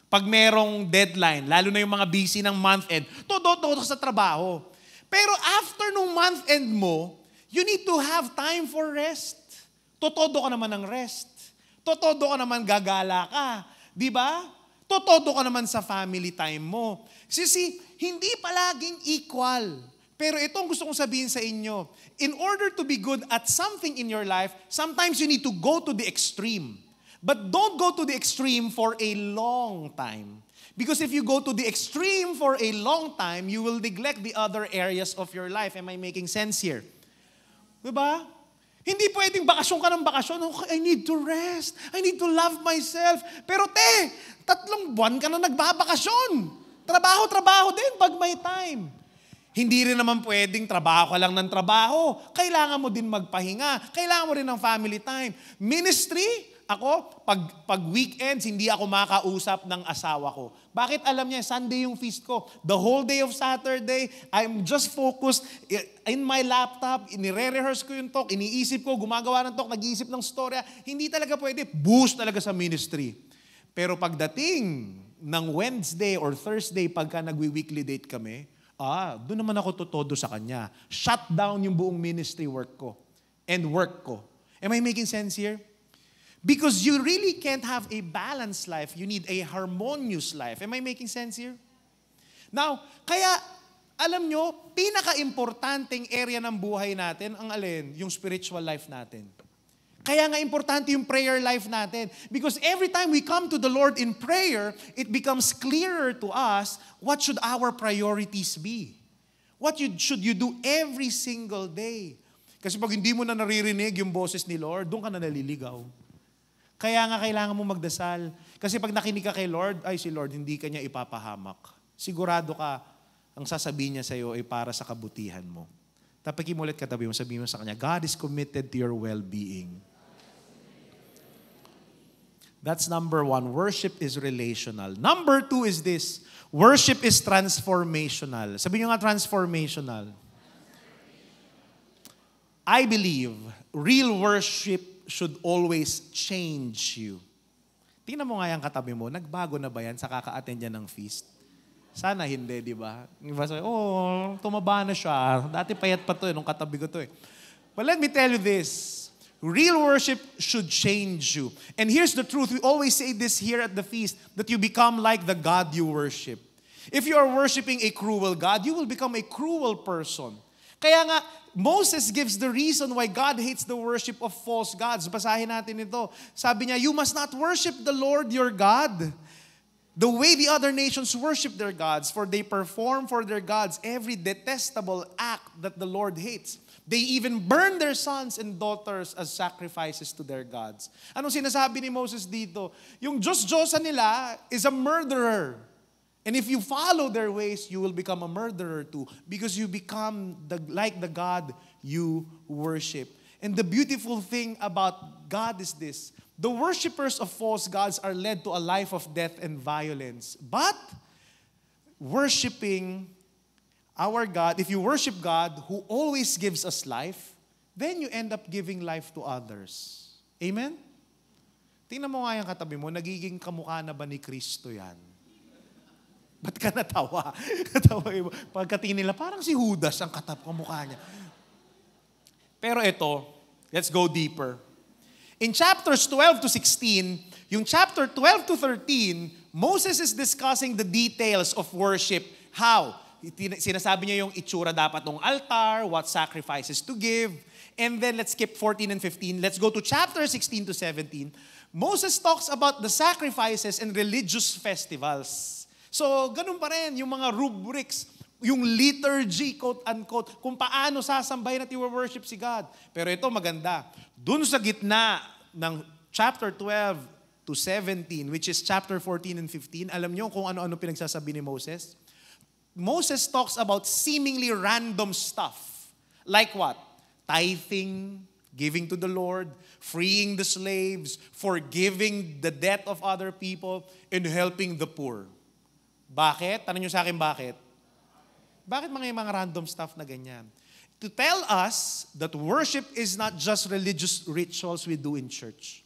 Pag merong deadline, lalo na yung mga busy ng month end, todo sa trabaho. Pero after nung month end mo, you need to have time for rest. Totodo ka naman ng rest. Totodo ka naman gagala ka. Di ba? Totodo ka naman sa family time mo. Sisi, hindi palaging equal. Pero ito ang gusto kong sabihin sa inyo. In order to be good at something in your life, sometimes you need to go to the extreme. But don't go to the extreme for a long time. Because if you go to the extreme for a long time, you will neglect the other areas of your life. Am I making sense here? Diba? Hindi pwedeng bakasyon ka ng bakasyon. Oh, I need to rest. I need to love myself. Pero 3 buwan ka na nagbabakasyon. Trabaho din pag may time. Hindi rin naman pwedeng trabaho ka lang ng trabaho. Kailangan mo din magpahinga. Kailangan mo rin ng family time. Ministry, ako, pag weekends, hindi ako makausap ng asawa ko. Bakit alam niya, Sunday yung feast ko. The whole day of Saturday, I'm just focused in my laptop, inire-rehearse ko yung talk, iniisip ko, gumagawa ng talk, nag-iisip ng storya. Hindi talaga pwede. Boost talaga sa ministry. Pero pagdating ng Wednesday or Thursday, pagka nagwi-weekly date kami, doon naman ako totodo sa kanya. Shut down yung buong ministry work ko and work ko. Am I making sense here? Because you really can't have a balanced life. You need a harmonious life. Am I making sense here? Now, kaya, alam nyo, pinaka-importanting area ng buhay natin, ang alin? Yung spiritual life natin. Kaya nga importante yung prayer life natin. Because every time we come to the Lord in prayer, it becomes clearer to us what should our priorities be. What should you do every single day. Kasi pag hindi mo na naririnig yung boses ni Lord, doon ka na naliligaw. Kaya nga kailangan mo magdasal. Kasi pag nakinig ka kay Lord, ay si Lord, hindi ka niya ipapahamak. sigurado ka, ang sasabihin niya sa'yo ay para sa kabutihan mo. Tapakin mo ulit katabi mo, sabihin mo sa kanya, God is committed to your well-being. That's number 1. Worship is relational. Number 2 is this. Worship is transformational. Sabihin nyo nga, transformational. I believe real worship should always change you. Tingnan mo nga yung katabi mo, nagbago na ba yan sa kaka-attend yan ng feast? Sana hindi, di ba? Iba sabi, tumaba na siya. Dati payat pa to, nung katabi ko to eh. But let me tell you this. Real worship should change you. And here's the truth. We always say this here at the feast, that you become like the God you worship. If you are worshiping a cruel God, you will become a cruel person. Kaya nga, Moses gives the reason why God hates the worship of false gods. Basahin natin ito. Sabi niya, you must not worship the Lord your God the way the other nations worship their gods, for they perform for their gods every detestable act that the Lord hates. They even burn their sons and daughters as sacrifices to their gods. Anong sinasabi ni Moses dito? Yung Diyos-Diyosan nila is a murderer. And if you follow their ways, you will become a murderer too, because you become like the God you worship. And the beautiful thing about God is this. The worshipers of false gods are led to a life of death and violence. But worshiping our God, if you worship God who always gives us life, then you end up giving life to others. Amen? Tingnan mo nga yung katabi mo, nagiging kamukha na ba ni Kristo yan? Ba't ka natawa? Pagkatingin nila, parang si Judas ang kamukha niya. Pero ito, let's go deeper. In chapters 12 to 16, yung chapter 12 to 13, Moses is discussing the details of worship. How? Sinasabi niya yung itsura dapat ng altar, what sacrifices to give. And then let's skip 14 and 15. Let's go to chapter 16 to 17. Moses talks about the sacrifices and religious festivals. So, ganun pa rin, yung mga rubrics, yung liturgy, quote-unquote, kung paano sasambahin at i-worship si God. Pero ito maganda. Dun sa gitna ng chapter 12 to 17, which is chapter 14 and 15, alam niyo kung ano-ano pinagsasabi ni Moses? Moses talks about seemingly random stuff. Like what? Tithing, giving to the Lord, freeing the slaves, forgiving the debt of other people, and helping the poor. Bakit? Tanong niyo sa akin bakit? Bakit mga random stuff na ganyan? To tell us that worship is not just religious rituals we do in church.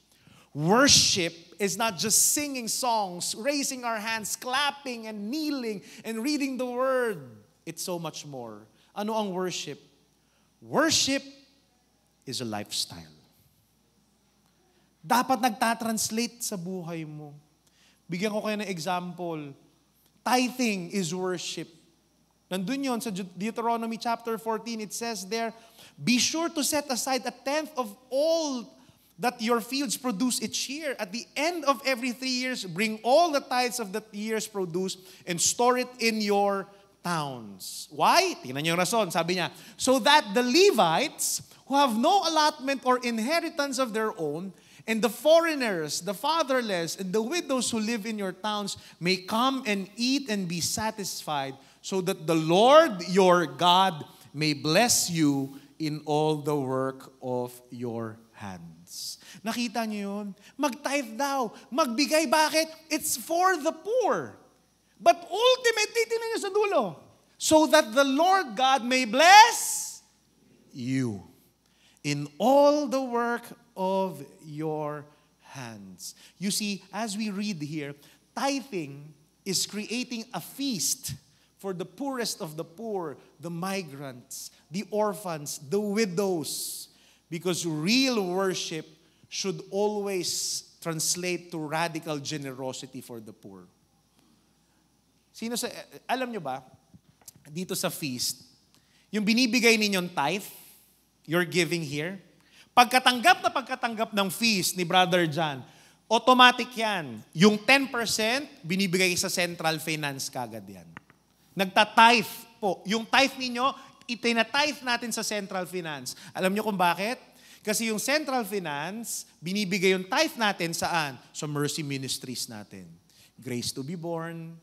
Worship is not just singing songs, raising our hands, clapping and kneeling and reading the word. It's so much more. Ano ang worship? Worship is a lifestyle. Dapat nagtatranslate sa buhay mo. Bigyan ko kayo ng example. Tithing is worship. Nandun yun sa Deuteronomy chapter 14, it says there, be sure to set aside 1/10 of all that your fields produce each year. At the end of every 3 years, bring all the tithes of the year's produce and store it in your towns. Why? Tingnan niyo yung rason. Sabi niya, so that the Levites, who have no allotment or inheritance of their own, and the foreigners, the fatherless, and the widows who live in your towns may come and eat and be satisfied, so that the Lord your God may bless you in all the work of your hands. Nakita niyo yun? Mag-tithe daw. Magbigay. Bakit? It's for the poor. But ultimately, tingnan niyo sa dulo. So that the Lord God may bless you in all the work of your hands. You see, as we read here, tithing is creating a feast for the poorest of the poor, the migrants, the orphans, the widows. Because real worship should always translate to radical generosity for the poor. Alam nyo ba, dito sa feast, yung binibigay ninyong tithe, you're giving here, pagkatanggap ng feast ni Brother John, automatic yan. Yung 10% binibigay sa central finance kagad yan. Nagta-tithe po. Yung tithe ninyo, itina-tithe natin sa central finance. Alam nyo kung bakit? Kasi yung central finance, binibigay yung tithe natin saan? Sa mercy ministries natin. Grace to be Born,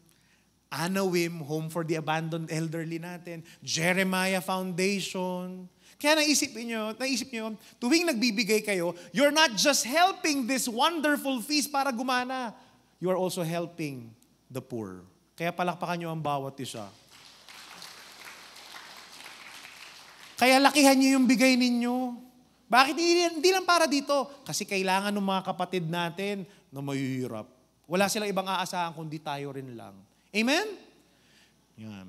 Anawim, Home for the Abandoned Elderly natin, Jeremiah Foundation. Kaya naisip nyo, tuwing nagbibigay kayo, you're not just helping this wonderful feast para gumana. You are also helping the poor. Kaya palakpakan nyo ang bawat isa. Kaya lakihan nyo yung bigay ninyo. Bakit hindi lang para dito? Kasi kailangan ng mga kapatid natin na mahihirap. Wala silang ibang aasahan kundi tayo rin lang. Amen? Yan.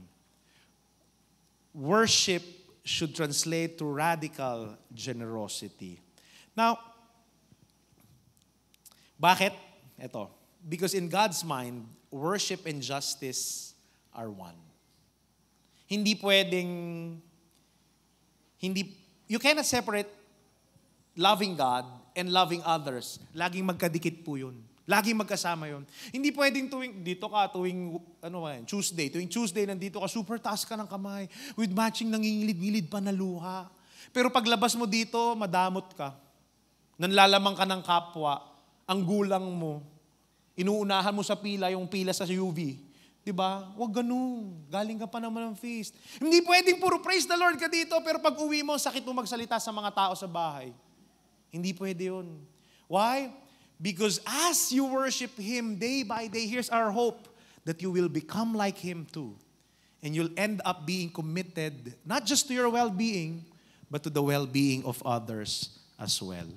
Worship should translate to radical generosity. Now, bakit? Ito. Because in God's mind, worship and justice are one. Hindi pwedeng, you cannot separate loving God and loving others. Laging magkadikit po yun. Laging magkasama yun. Hindi pwedeng tuwing Tuesday, nandito ka, super taas ka ng kamay, with matching nangingilid-ngilid pa na luha. Pero paglabas mo dito, madamot ka. Nanlalamang ka ng kapwa, ang gulang mo, inuunahan mo sa pila, yung pila sa UV. Diba? Huwag ganun. Galing ka pa naman ng feast. Hindi pwedeng puro praise the Lord ka dito, pero pag uwi mo, sakit mo magsalita sa mga tao sa bahay. Hindi pwede yun. Why? Because as you worship Him day by day, here's our hope, that you will become like Him too. And you'll end up being committed, not just to your well-being, but to the well-being of others as well.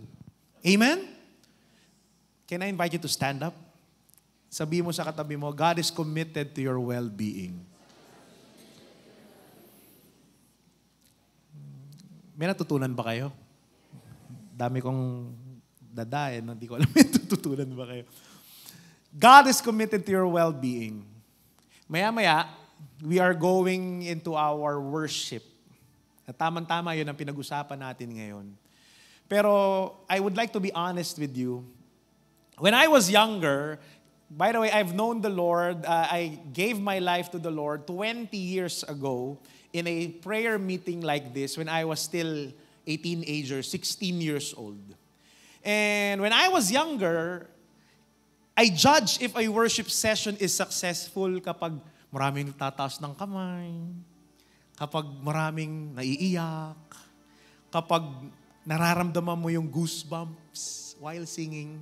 Amen? Can I invite you to stand up? Sabihin mo sa katabi mo, God is committed to your well-being. May natutunan ba kayo? Dami kong dadain, hindi ko alam may tututunan ba kayo. God is committed to your well-being. Maya-maya, we are going into our worship. At tamang-tama yun ang pinag-usapan natin ngayon. Pero I would like to be honest with you. When I was younger, by the way, I've known the Lord, I gave my life to the Lord 20 years ago in a prayer meeting like this when I was still a teenager, 16 years old. And when I was younger, I judge if a worship session is successful kapag maraming tataas ng kamay, kapag maraming naiiyak, kapag nararamdaman mo yung goosebumps while singing.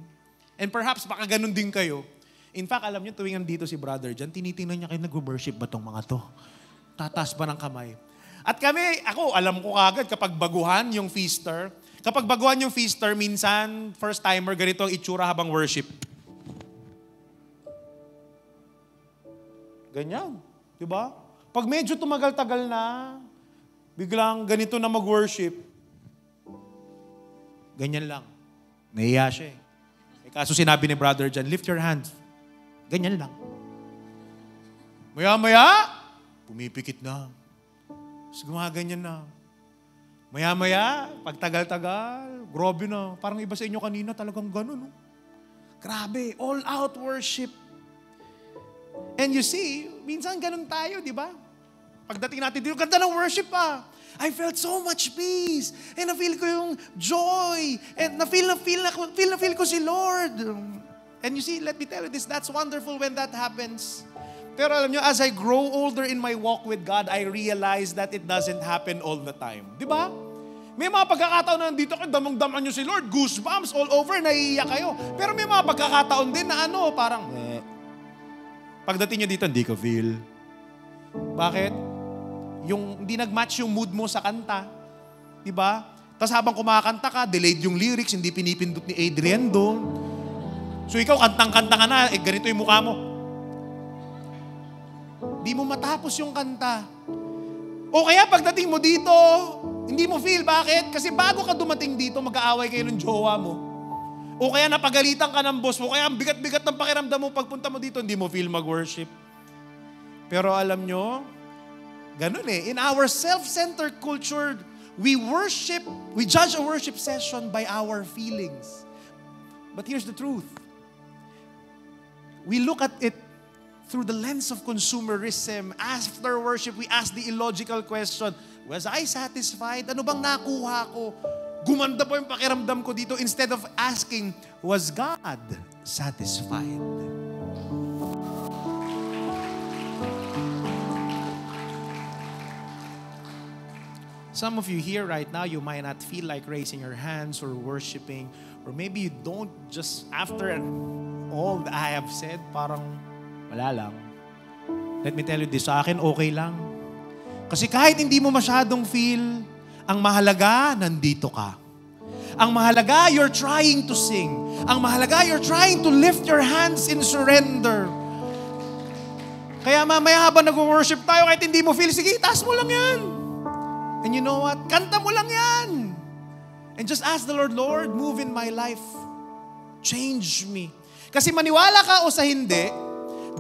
And perhaps baka ganun din kayo. In fact, alam niyo, tuwing nandito si Brother Jan, tinitingnan niya kayo, nag-worship ba tong mga to? Tataas ba ng kamay? At alam ko kagad kapag baguhan yung feaster, minsan, first timer, ganito ang itsura habang worship. Ganyan. Diba? Pag medyo tumagal-tagal na, biglang ganito na mag-worship, ganyan lang. Nahiya siya eh. Kaso sinabi ni Brother Jan, lift your hands. Ganyan lang. Maya-maya, pumipikit na. Tapos gumaganyan na. Maya-maya, pagtagal-tagal, grabe na. Parang iba sa inyo kanina, talagang gano'n. No? Grabe, all-out worship. And you see, minsan ganun tayo, di ba? Pagdating natin dito, ganda ng worship pa. I felt so much peace. And na-feel ko yung joy. And na-feel ko si Lord. And you see, let me tell you this, that's wonderful when that happens. Pero alam nyo, as I grow older in my walk with God, I realize that it doesn't happen all the time. Di ba? May mga pagkakataon na nandito kayo, damang-daman nyo si Lord, goosebumps all over, naiiyak kayo. Pero may mga pagkakataon din na parang, pagdating nyo dito, hindi ko feel. Bakit? Yung hindi nag-match yung mood mo sa kanta. Di ba? Tapos habang kumakanta ka, delayed yung lyrics, hindi pinipindot ni Adrian doon. So ikaw, kantang-kanta ka na, ganito yung mukha mo. Di mo matapos yung kanta. O kaya pagdating mo dito, hindi mo feel. Bakit? Kasi bago ka dumating dito, mag-aaway kayo ng jowa mo. O kaya napagalitan ka ng boss mo. Kaya ang bigat-bigat ng pakiramdam mo, pagpunta mo dito, hindi mo feel mag-worship. Pero alam nyo, ganun eh. In our self-centered culture, we judge a worship session by our feelings. But here's the truth. We look at it through the lens of consumerism. After worship, we ask the illogical question, was I satisfied? Ano bang nakuha ko? Gumanda po yung pakiramdam ko dito instead of asking, was God satisfied? Some of you here right now, you might not feel like raising your hands or worshiping, or maybe you don't just, after all that I have said, parang wala lang. Let me tell you this, sa akin okay lang. Kasi kahit hindi mo masyadong feel, ang mahalaga, nandito ka. Ang mahalaga, you're trying to sing. Ang mahalaga, you're trying to lift your hands in surrender. Kaya mamaya habang nag-worship tayo, kahit hindi mo feel, sige, taas mo lang yan. And you know what? Kanta mo lang yan. And just ask the Lord, Lord, move in my life. Change me. Kasi maniwala ka o sa hindi,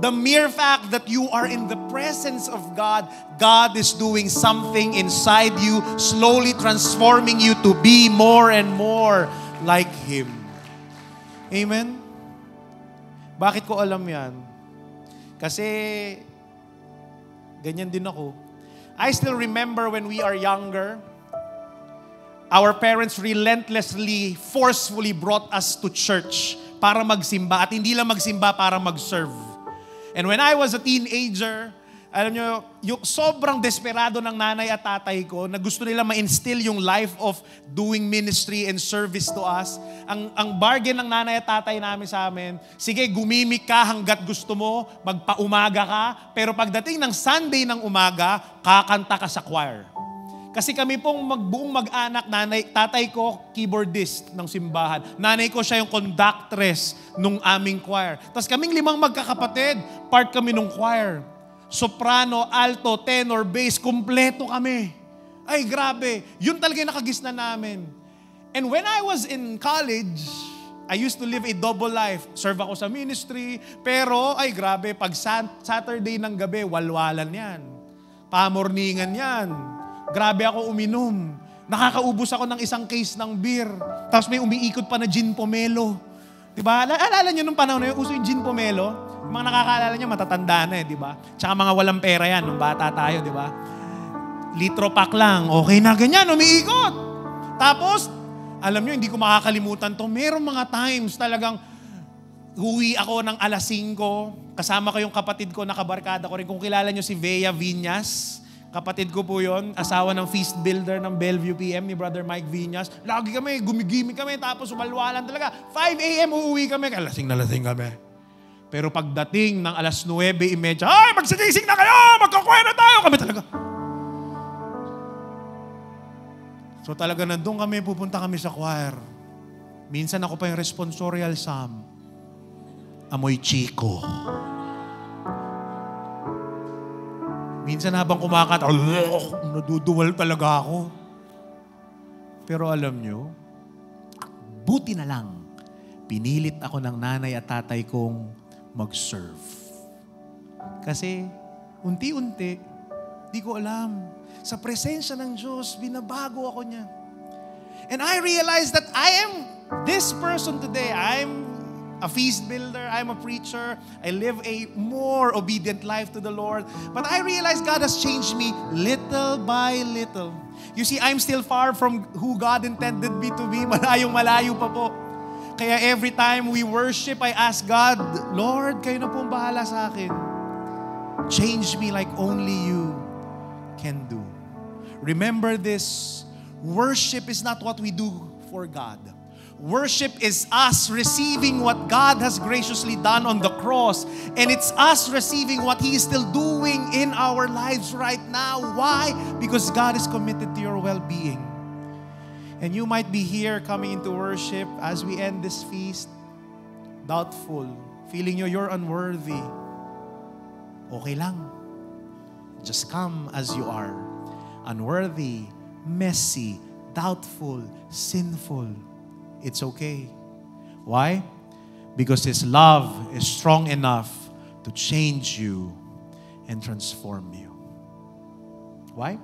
the mere fact that you are in the presence of God, God is doing something inside you, slowly transforming you to be more and more like Him. Amen? Bakit ko alam yan? Kasi, ganyan din ako. I still remember when we are younger, our parents relentlessly, forcefully brought us to church para magsimba. At hindi lang magsimba, para mag-serve. And when I was a teenager, alam nyo, yung sobrang desperado ng nanay at tatay ko na gusto nila ma-instill yung life of doing ministry and service to us. Ang bargain ng nanay at tatay namin sa amin, sige, gumimik ka hanggat gusto mo, magpa-umaga ka, pero pagdating ng Sunday ng umaga, kakanta ka sa choir. Kasi kami pong buong mag-anak, tatay ko, keyboardist ng simbahan. Nanay ko siya yung conductress nung aming choir. Tapos kaming 5 magkakapatid, part kami nung choir. Soprano, alto, tenor, bass, kumpleto kami. Ay, grabe. Yun talaga yung nakagisna namin. And when I was in college, I used to live a double life. Serve ako sa ministry, pero ay grabe, pag Saturday ng gabi, walwalan yan. Pamorningan yan. Grabe ako uminom. Nakakaubos ako ng isang case ng beer. Tapos may umiikot pa na gin pomelo. Diba? Alala nyo nung panahon na yun, uso yung gin pomelo? Yung mga nakakaalala nyo, matatanda na diba? Tsaka mga walang pera yan, nung bata tayo, diba? Litro pack lang, okay na ganyan, umiikot. Tapos, alam nyo, hindi ko makakalimutan to. Merong mga times talagang uwi ako ng 5:00, kasama ko yung kapatid ko, nakabarkada ko rin. Kung kilala nyo si Vea Viñas, kapatid ko po yon, asawa ng feast builder ng Bellevue PM ni Brother Mike Viñas. Lagi kami, gumigimik kami, tapos umalwalan talaga. 5 a.m. uuwi kami, lasing na lasing kami. Pero pagdating ng 9:30, ay, magsigising na kayo, magkakwena tayo. Kami talaga. So talaga nandun kami, pupunta kami sa choir. Minsan ako pa yung responsorial psalm. Amoy chiko. Minsan habang kumakanta, naduduwal talaga ako. Pero alam nyo, buti na lang, pinilit ako ng nanay at tatay kong mag-serve. Kasi, unti-unti, di ko alam, sa presensya ng Diyos, binabago ako niya. And I realized that I am this person today. I'm a feast builder, I'm a preacher, I live a more obedient life to the Lord. But I realize God has changed me little by little. You see, I'm still far from who God intended me to be. Malayong-malayo pa po. Kaya every time we worship, I ask God, Lord, kayo na pong bahala sa akin. Change me like only you can do. Remember this, worship is not what we do for God. Worship is us receiving what God has graciously done on the cross. And it's us receiving what He is still doing in our lives right now. Why? Because God is committed to your well-being. And you might be here coming into worship as we end this feast, doubtful, feeling you're unworthy. Okay lang. Just come as you are. Unworthy, messy, doubtful, sinful. It's okay. Why? Because His love is strong enough to change you and transform you. Why?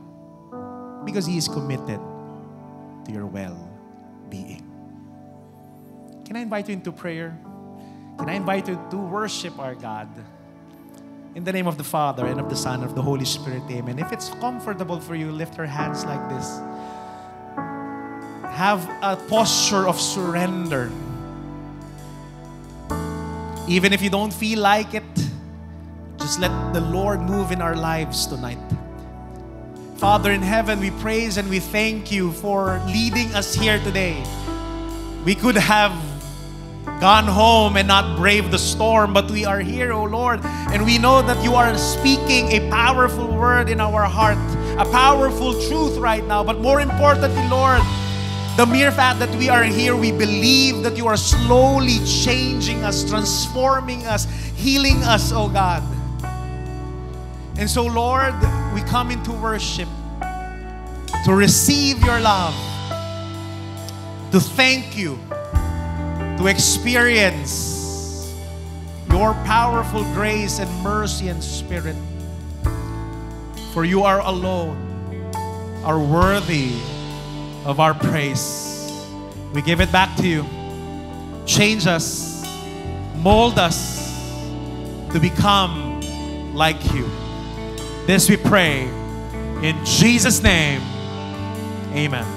Because He is committed to your well-being. Can I invite you into prayer? Can I invite you to worship our God? In the name of the Father, and of the Son, and of the Holy Spirit, amen. If it's comfortable for you, lift your hands like this. Have a posture of surrender. Even if you don't feel like it, just let the Lord move in our lives tonight. Father in heaven, we praise and we thank you for leading us here today. We could have gone home and not brave the storm, but we are here, O Lord, and we know that you are speaking a powerful word in our heart, a powerful truth right now. But more importantly, Lord, the mere fact that we are here, we believe that you are slowly changing us, transforming us, healing us, O God. And so, Lord, we come into worship to receive your love, to thank you, to experience your powerful grace and mercy and spirit. For you are alone, are worthy of our praise. We give it back to you. Change us, mold us to become like you. This we pray in Jesus' name. Amen.